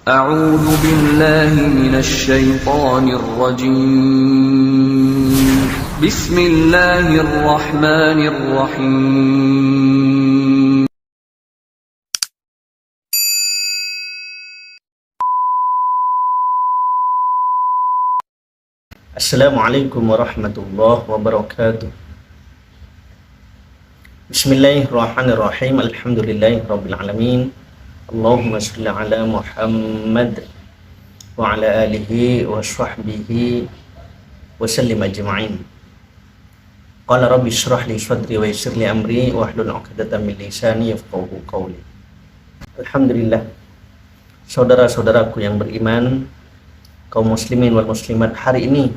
أعوذ بالله من الشيطان الرجيم بسم الله الرحمن الرحيم Assalamualaikum warahmatullahi wabarakatuh. Bismillahirrahmanirrahim. Alhamdulillahirabbil alamin. Allahumma shalli ala Muhammad wa ala alihi wa sahbihi wa sallim ajma'in. Qala rabbi shrah li sadri wa yassir li amri wa hlul 'uqdatam min lisani yafqahu qawli. Alhamdulillah, saudara-saudaraku yang beriman, kaum muslimin wal muslimat, hari ini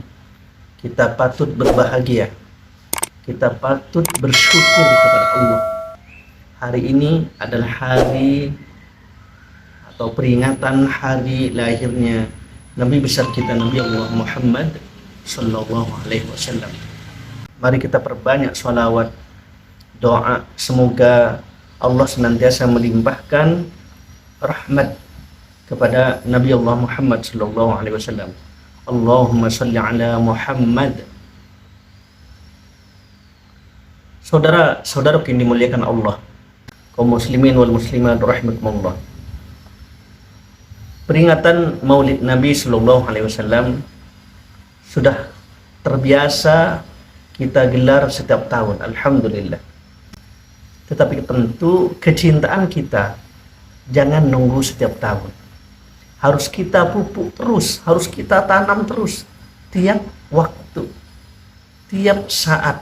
kita patut berbahagia, kita patut bersyukur kepada Allah. Hari ini adalah hari atau peringatan hari lahirnya Nabi besar kita, Nabi Allah Muhammad Sallallahu Alaihi Wasallam. Mari kita perbanyak sholawat, doa, semoga Allah senantiasa melimpahkan rahmat kepada Nabi Allah Muhammad Sallallahu Alaihi Wasallam. Allahumma sholli ala Muhammad. Saudara-saudara yang dimuliakan Allah, kaum muslimin wal muslimat rahimakumullah. Peringatan Maulid Nabi Sallallahu Alaihi Wasallam sudah terbiasa kita gelar setiap tahun, alhamdulillah. Tetapi tentu kecintaan kita jangan nunggu setiap tahun. Harus kita pupuk terus, harus kita tanam terus tiap waktu, tiap saat.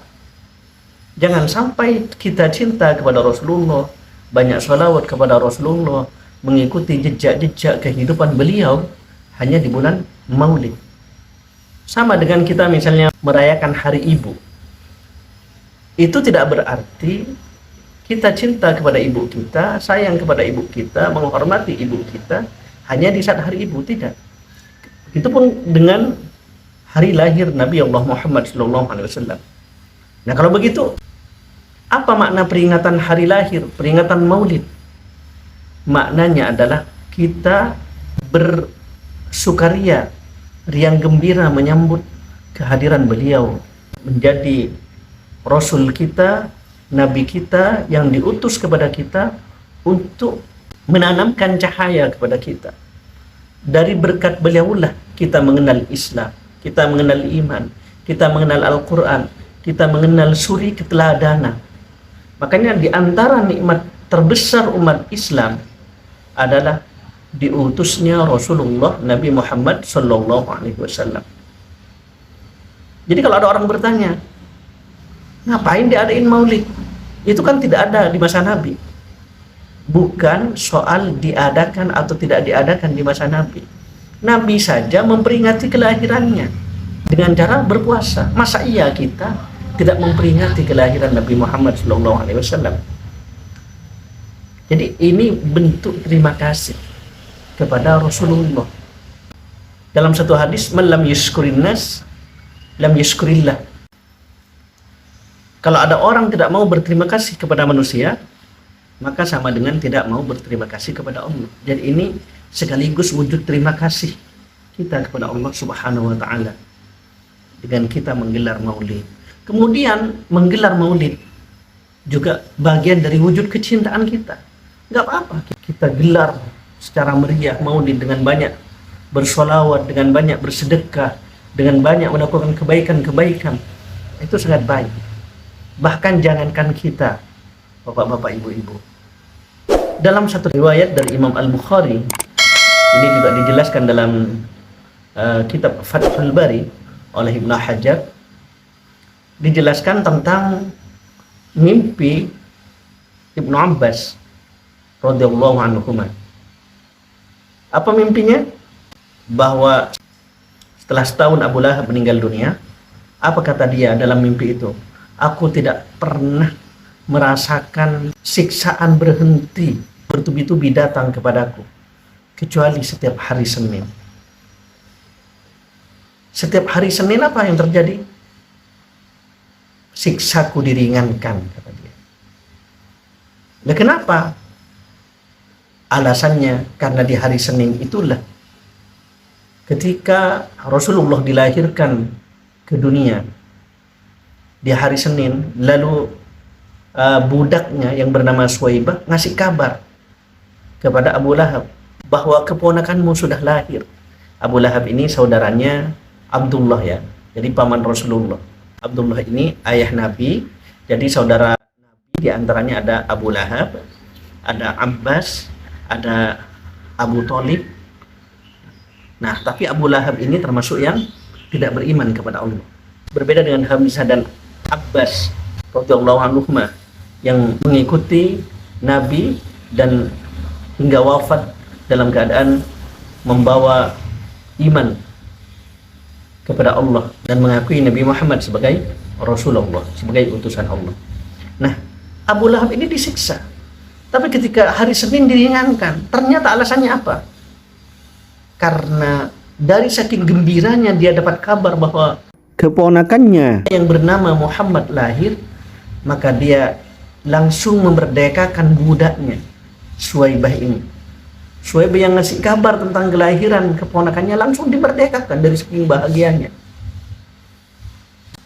Jangan sampai kita cinta kepada Rasulullah, banyak sholawat kepada Rasulullah, mengikuti jejak-jejak kehidupan beliau hanya di bulan Maulid. Sama dengan kita misalnya merayakan Hari Ibu. Itu tidak berarti kita cinta kepada ibu kita, sayang kepada ibu kita, menghormati ibu kita hanya di saat Hari Ibu, tidak. Itu pun dengan hari lahir Nabi Allah Muhammad SAW. Nah, kalau begitu, apa makna peringatan hari lahir, peringatan Maulid? Maknanya adalah kita bersukaria, riang gembira menyambut kehadiran beliau menjadi Rasul kita, Nabi kita yang diutus kepada kita untuk menanamkan cahaya kepada kita. Dari berkat beliaulah kita mengenal Islam, kita mengenal iman, kita mengenal Al-Quran, kita mengenal suri keteladanan. Makanya di antara nikmat terbesar umat Islam adalah diutusnya Rasulullah Nabi Muhammad Sallallahu Alaihi Wasallam. Jadi kalau ada orang bertanya, ngapain diadain Maulid? Itu kan tidak ada di masa Nabi. Bukan soal diadakan atau tidak diadakan di masa Nabi. Nabi saja memperingati kelahirannya dengan cara berpuasa. Masa iya kita tidak memperingati kelahiran Nabi Muhammad SAW? Jadi ini bentuk terima kasih kepada Rasulullah. Dalam satu hadis, man lam yashkurin nas lam yashkurillah. Kalau ada orang tidak mau berterima kasih kepada manusia, maka sama dengan tidak mau berterima kasih kepada Allah. Jadi ini sekaligus wujud terima kasih kita kepada Allah Subhanahu wa Ta'ala dengan kita menggelar Maulid. Kemudian menggelar Maulid juga bagian dari wujud kecintaan kita. Nggak apa-apa kita gelar secara meriah Maulid dengan banyak bersolawat, dengan banyak bersedekah, dengan banyak melakukan kebaikan-kebaikan. Itu sangat baik. Bahkan jangankan kita, bapak-bapak, ibu-ibu. Dalam satu riwayat dari Imam Al-Bukhari, ini juga dijelaskan dalam kitab Fathul Bari oleh Ibnu Hajar, dijelaskan tentang mimpi Ibnu Abbas radhiyallahu anhuma. Apa mimpinya? Bahwa setelah setahun Abu Lahab meninggal dunia, apa kata dia dalam mimpi itu? Aku tidak pernah merasakan siksaan berhenti bertubi-tubi datang kepadaku kecuali setiap hari Senin. Setiap hari Senin apa yang terjadi? Siksaku diringankan, kata dia. Nah, kenapa? Alasannya karena di hari Senin itulah ketika Rasulullah dilahirkan ke dunia di hari Senin, lalu budaknya yang bernama Suwaibah ngasih kabar kepada Abu Lahab bahwa keponakanmu sudah lahir. Abu Lahab ini saudaranya Abdullah ya, jadi paman Rasulullah. Abdullah ini ayah Nabi, jadi saudara Nabi diantaranya ada Abu Lahab, ada Abbas, ada Abu Thalib. Nah, tapi Abu Lahab ini termasuk yang tidak beriman kepada Allah. Berbeda dengan Hamzah dan Abbas radhiyallahu anhuma yang mengikuti Nabi dan hingga wafat dalam keadaan membawa iman kepada Allah dan mengakui Nabi Muhammad sebagai Rasulullah, sebagai utusan Allah. Nah, Abu Lahab ini disiksa. Tapi ketika hari Senin diringankan, ternyata alasannya apa? Karena dari saking gembiranya dia dapat kabar bahwa keponakannya yang bernama Muhammad lahir, maka dia langsung memerdekakan budaknya Suwaibah ini. Suwaibah yang ngasih kabar tentang kelahiran keponakannya langsung dimerdekakan dari saking bahagianya.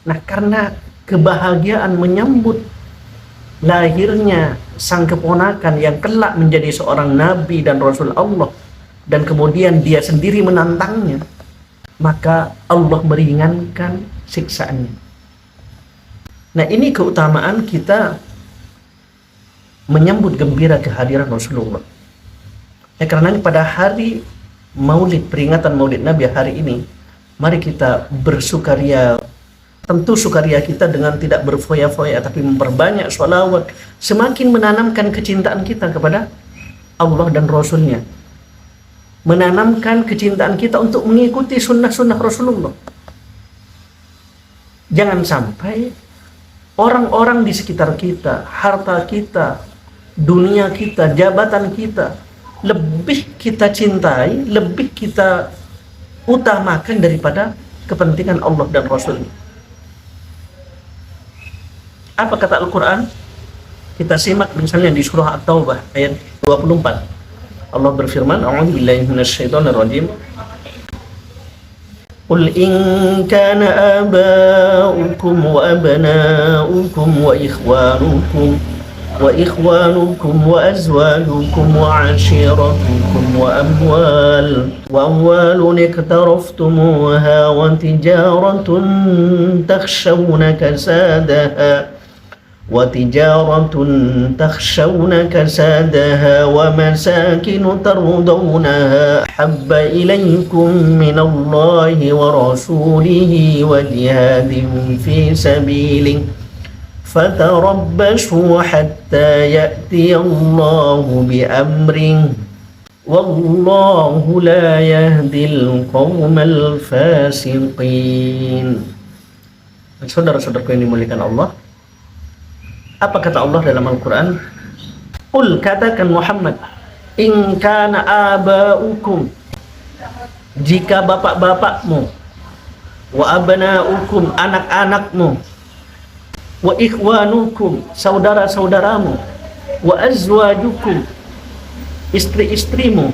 Nah, karena kebahagiaan menyambut lahirnya sang keponakan yang kelak menjadi seorang nabi dan rasul Allah, dan kemudian dia sendiri menantangnya, maka Allah meringankan siksaannya. Nah, ini keutamaan kita menyambut gembira kehadiran Rasulullah. Karena pada hari Maulid, peringatan Maulid Nabi hari ini, mari kita bersukaria. Tentu sukaria kita dengan tidak berfoya-foya, tapi memperbanyak sholawat, semakin menanamkan kecintaan kita kepada Allah dan Rasulnya, menanamkan kecintaan kita untuk mengikuti sunnah-sunnah Rasulullah. Jangan sampai orang-orang di sekitar kita, harta kita, dunia kita, jabatan kita, lebih kita cintai, lebih kita utamakan daripada kepentingan Allah dan Rasulnya. Apa kata Al-Quran? Kita simak misalnya di surah At-Taubah ayat 24. Allah berfirman, A'udzubillahi minasyaitonir rajim. Qul in kana aba'ukum wa abna'ukum wa ikhwanukum wa azwajukum wa 'ashiratukum wa amwalun iqtaraftumuha wa tijaratun takhshawna كسادها ومساكن ترضونها أحب إليكم من الله ورسوله وجهاد في سبيله فتربصوا حتى يأتي الله بأمره والله لا يهدي القوم الفاسقين. Saudara-saudaraku yang dimuliakan Allah, apa kata Allah dalam Al-Quran? Qul, katakan Muhammad, in kana aba'ukum, jika bapak-bapakmu, wa abna'ukum, anak-anakmu, wa ikhwanukum, saudara-saudaramu, wa azwajukum, istri-istrimu,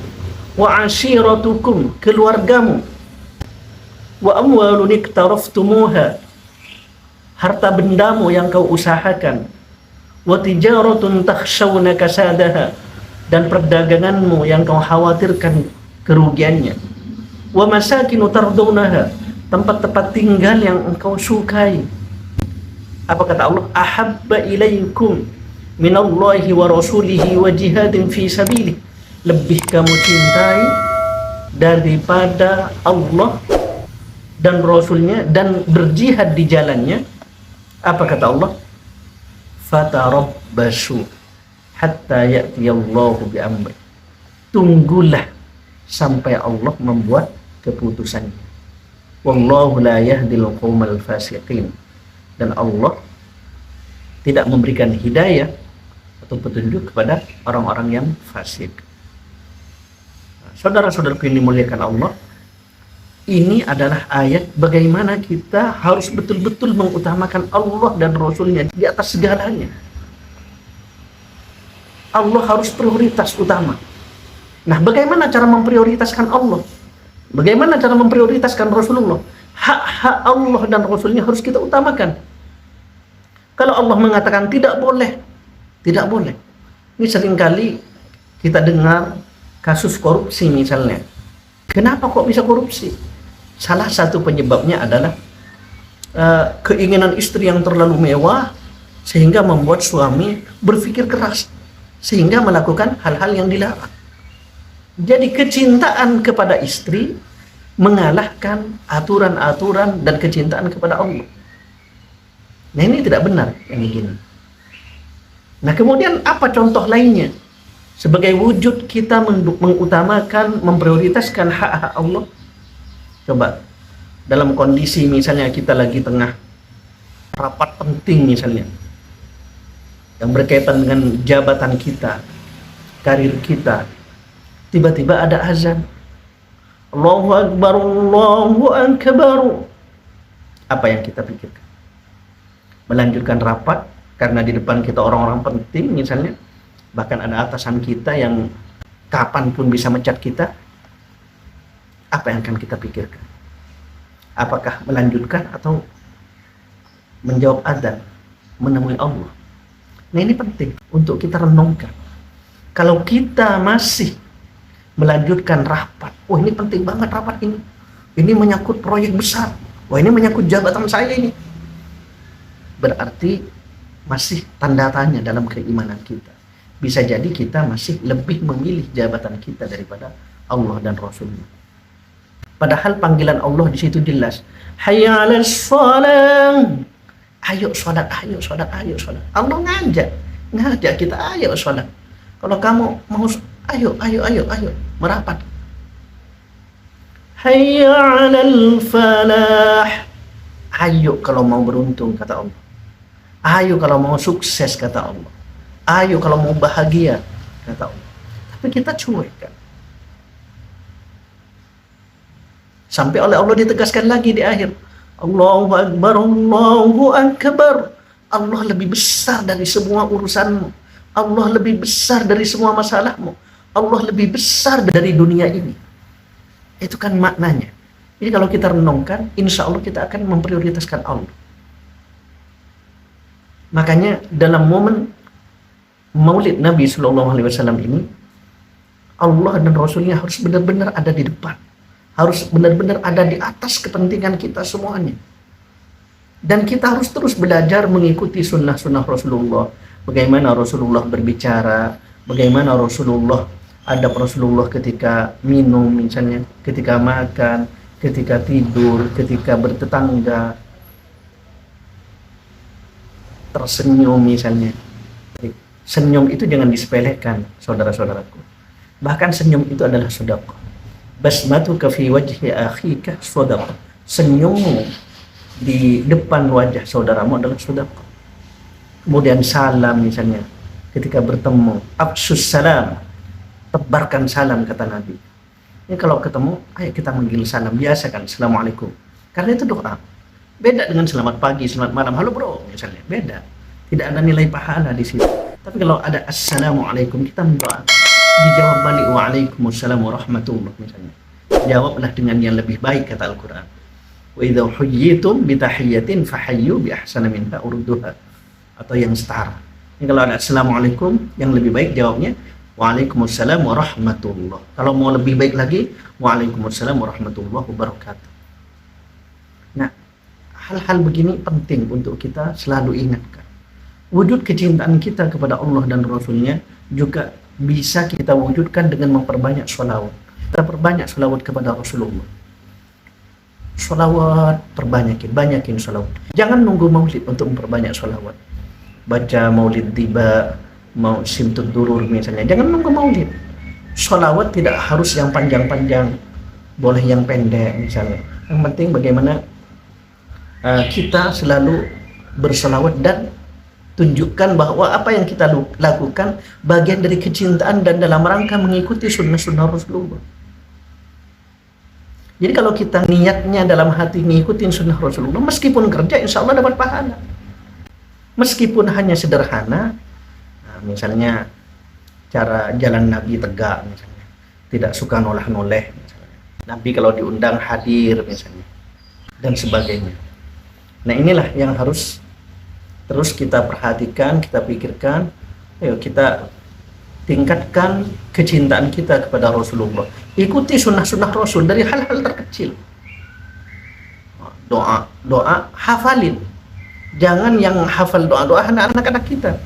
wa ashiratukum, keluargamu, wa amwalun iktaraftumuha, harta bendamu yang kau usahakan, wa tijaratun takhshawna kasadaha, dan perdaganganmu yang kau khawatirkan kerugiannya, wa masakinu tardawnaha, tempat-tempat tinggal yang engkau sukai. Apa kata Allah? Ahabba ilaikum minallahi wa rasulihi wa jihadin fi sabilih, lebih kamu cintai daripada Allah dan Rasulnya dan berjihad di jalannya. Apa kata Allah? Fatarabbasu hatta ya'tiyallahu bi'amri, tunggulah sampai Allah membuat keputusannya. Wallahu la yahdil qaumal fasiqin, dan Allah tidak memberikan hidayah atau petunjuk kepada orang-orang yang fasik. Saudara-saudaraku yang dimuliakan Allah, ini adalah ayat bagaimana kita harus betul-betul mengutamakan Allah dan Rasulnya di atas segalanya. Allah harus prioritas utama. Nah, bagaimana cara memprioritaskan Allah? Bagaimana cara memprioritaskan Rasulullah? Hak-hak Allah dan Rasulnya harus kita utamakan. Kalau Allah mengatakan tidak boleh, tidak boleh. Ini seringkali kita dengar kasus korupsi misalnya. Kenapa kok bisa korupsi? Salah satu penyebabnya adalah keinginan istri yang terlalu mewah sehingga membuat suami berpikir keras sehingga melakukan hal-hal yang dilarang. Jadi kecintaan kepada istri mengalahkan aturan-aturan dan kecintaan kepada Allah. Nah, ini tidak benar yang begini. Nah, kemudian apa contoh lainnya? Sebagai wujud kita mengutamakan, memprioritaskan hak-hak Allah. Coba, dalam kondisi misalnya kita lagi tengah rapat penting misalnya, yang berkaitan dengan jabatan kita, karir kita, tiba-tiba ada azan. Allahu Akbar, Allahu Akbar. Apa yang kita pikirkan? Melanjutkan rapat karena di depan kita orang-orang penting misalnya, bahkan ada atasan kita yang kapanpun bisa mencat kita. Apa yang akan kita pikirkan? Apakah melanjutkan atau menjawab adzan, menemui Allah? Nah, ini penting untuk kita renungkan. Kalau kita masih melanjutkan rapat, wah ini penting banget rapat ini menyangkut proyek besar, wah ini menyangkut jabatan saya ini, berarti masih tanda tanya dalam keimanan kita. Bisa jadi kita masih lebih memilih jabatan kita daripada Allah dan Rasulnya. Padahal panggilan Allah di situ jelas, hayya 'alas shalah, ayo sholat, ayo sholat, ayo sholat. Allah ngajak kita, ayo sholat. Kalau kamu mau, ayo merapat. Hayya 'alal falah, ayo kalau mau beruntung kata Allah. Ayo kalau mau sukses kata Allah. Ayo kalau mau bahagia kata Allah. Tapi kita cuek kan. Sampai oleh Allah ditegaskan lagi di akhir, Allahu Akbar, Allahu Akbar. Allah lebih besar dari semua urusanmu. Allah lebih besar dari semua masalahmu. Allah lebih besar dari dunia ini. Itu kan maknanya. Jadi kalau kita renungkan, insya Allah kita akan memprioritaskan Allah. Makanya dalam momen Maulid Nabi SAW ini, Allah dan Rasulnya harus benar-benar ada di depan, harus benar-benar ada di atas kepentingan kita semuanya. Dan kita harus terus belajar mengikuti sunnah-sunnah Rasulullah. Bagaimana Rasulullah berbicara, bagaimana Rasulullah, adab Rasulullah ketika minum misalnya, ketika makan, ketika tidur, ketika bertetangga, tersenyum misalnya. Senyum itu jangan disepelekan, saudara-saudaraku. Bahkan senyum itu adalah sedekah. Basmatuka fi wajhi akhika sedekah. Senyummu di depan wajah saudaramu adalah sedekah. Kemudian salam misalnya, ketika bertemu, afsus salam, tebarkan salam kata Nabi. Ini kalau ketemu, ayo kita manggil salam, biasakan assalamualaikum. Karena itu doa. Beda dengan selamat pagi, selamat malam, halo bro misalnya, beda. Tidak ada nilai pahala di situ. Tapi kalau ada assalamualaikum, kita mendoakan, dijawab balik waalaikumsalam warahmatullah misalnya. Jawablah dengan yang lebih baik kata Al-Quran. Wa idza huyyitum bi tahiyyatin fahayyu bi ahsana minha urduha, atau yang setara. Ini kalau ada assalamualaikum, yang lebih baik jawabnya waalaikumsalam warahmatullah. Kalau mau lebih baik lagi, waalaikumsalam warahmatullahi wabarakatuh. Nah, hal-hal begini penting untuk kita selalu ingatkan. Wujud kecintaan kita kepada Allah dan Rasulnya juga bisa kita wujudkan dengan memperbanyak sholawat. Kita perbanyak sholawat kepada Rasulullah. Sholawat, banyakin sholawat. Jangan nunggu maulid untuk memperbanyak sholawat. Baca maulid tiba, mau simtud durur misalnya. Jangan nunggu maulid. Sholawat tidak harus yang panjang-panjang, boleh yang pendek misalnya. Yang penting bagaimana kita selalu bersolawat dan tunjukkan bahwa apa yang kita lakukan bagian dari kecintaan dan dalam rangka mengikuti sunnah-sunnah Rasulullah. Jadi kalau kita niatnya dalam hati mengikuti sunnah Rasulullah, meskipun kerja insya Allah dapat pahala. Meskipun hanya sederhana, misalnya cara jalan Nabi tegak misalnya, tidak suka noleh-noleh. Nabi kalau diundang hadir misalnya, dan sebagainya. Nah inilah yang harus terus kita perhatikan, kita pikirkan. Ayo kita tingkatkan kecintaan kita kepada Rasulullah. Ikuti sunnah-sunnah Rasul dari hal-hal terkecil. Doa hafalin. Jangan yang hafal doa anak-anak kita.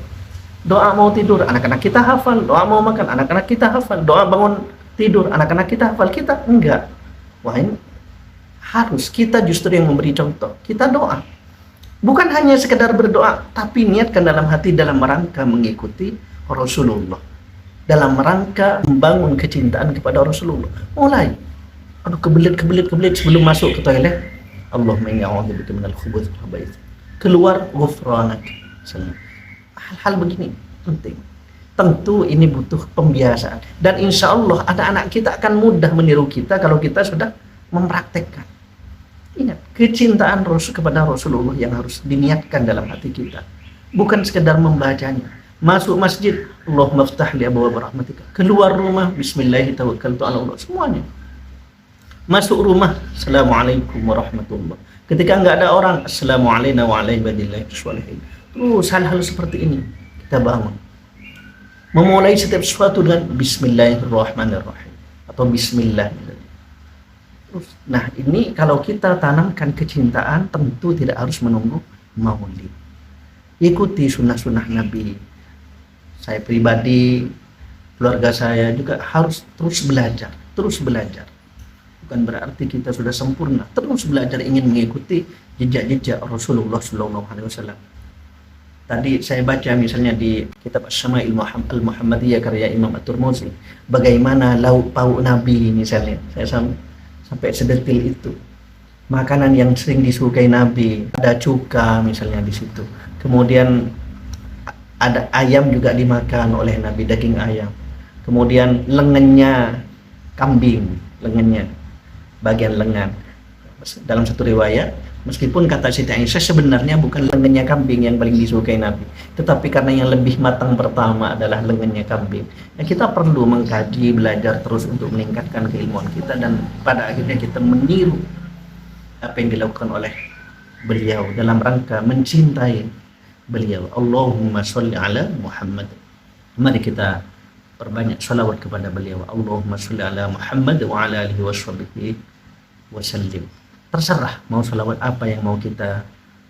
Doa mau tidur, anak-anak kita hafal. Doa mau makan, anak-anak kita hafal. Doa bangun tidur, anak-anak kita hafal. Kita enggak. Wah, ini harus kita justru yang memberi contoh. Kita doa. Bukan hanya sekedar berdoa, tapi niatkan dalam hati dalam rangka mengikuti Rasulullah. Dalam rangka membangun kecintaan kepada Rasulullah. Mulai. Aduh, kebelit sebelum masuk ke toilet. Allahumma inni a'udzubika minal khubuthi wal khaba'ith. Keluar ghufranak. Hal-hal begini penting. Tentu ini butuh pembiasaan, dan insya Allah anak-anak kita akan mudah meniru kita kalau kita sudah mempraktekkan. Ingat, kecintaan Rasul kepada Rasulullah yang harus diniatkan dalam hati kita, bukan sekedar membacanya. Masuk masjid, Allahumma ftah li abwaab rahmatika. Keluar rumah, bismillah tawakkaltu ala Allah. Semuanya. Masuk rumah, assalamualaikum warahmatullah. Ketika nggak ada orang, assalamualaikum wa ala ibadillahi sholihin. Terus hal-hal seperti ini kita bangun. Memulai setiap sesuatu dengan bismillahirrahmanirrahim atau bismillah. Terus, nah ini kalau kita tanamkan kecintaan, tentu tidak harus menunggu maulid. Ikuti sunnah-sunnah Nabi. Saya pribadi, keluarga saya juga harus terus belajar. Bukan berarti kita sudah sempurna, terus belajar ingin mengikuti jejak-jejak Rasulullah SAW. Tadi saya baca misalnya di kitab As-Syama'il Al-Muhammadiyah karya Imam At-Tirmidzi, bagaimana lauk pauk Nabi misalnya. Saya sampai sedetil itu. Makanan yang sering disukai Nabi, ada cuka misalnya di situ. Kemudian ada ayam juga dimakan oleh Nabi, daging ayam. Kemudian lengannya kambing, bagian lengan. Dalam satu riwayat, meskipun kata Siti Aisyah sebenarnya bukan lengannya kambing yang paling disukai Nabi, tetapi karena yang lebih matang pertama adalah lengannya kambing. Ya, kita perlu mengkaji, belajar terus untuk meningkatkan keilmuan kita, dan pada akhirnya kita meniru apa yang dilakukan oleh beliau dalam rangka mencintai beliau. Allahumma sholli ala Muhammad. Mari kita perbanyak salawat kepada beliau. Allahumma sholli ala Muhammad wa ala alihi washabihi wasallim. Terserah mau salawat apa yang mau kita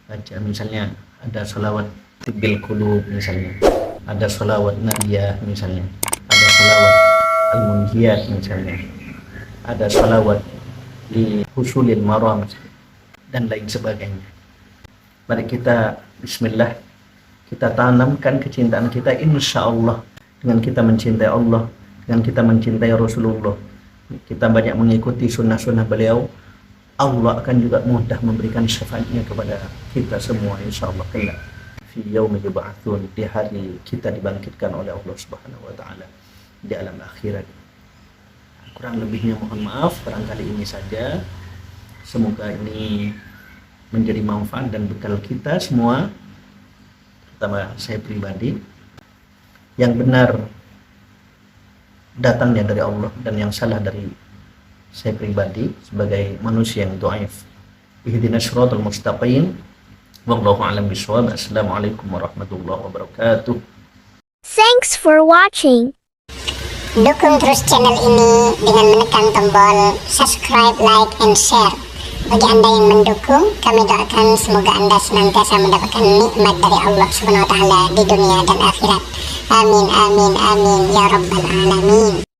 baca. Misalnya ada salawat tibbil qulub misalnya, ada salawat nadiyah misalnya, ada salawat al-munjiyat misalnya, ada salawat di husulil maram dan lain sebagainya. Mari kita bismillah, kita tanamkan kecintaan kita, insya Allah dengan kita mencintai Allah, dengan kita mencintai Rasulullah, kita banyak mengikuti sunnah-sunnah beliau, Allah akan juga mudah memberikan syafaatnya kepada kita semua, insya Allah kelak fi yaumi yub'atsun, di hari kita dibangkitkan oleh Allah Subhanahu wa taala di alam akhirat. Kurang lebihnya mohon maaf, barangkali ini saja. Semoga ini menjadi manfaat dan bekal kita semua, terutama saya pribadi. Yang benar datangnya dari Allah dan yang salah dari saya pribadi sebagai manusia yang dhaif. Ihdinas shiratal mustaqim. Wallahu a'lam bishawab. Assalamualaikum warahmatullahi wabarakatuh. Thanks for watching. Dukung terus channel ini dengan menekan tombol subscribe, like, and share. Bagi Anda yang mendukung, kami doakan semoga Anda senantiasa mendapatkan nikmat dari Allah Subhanahu wa taala di dunia dan akhirat. Amin amin amin ya rabbal alamin.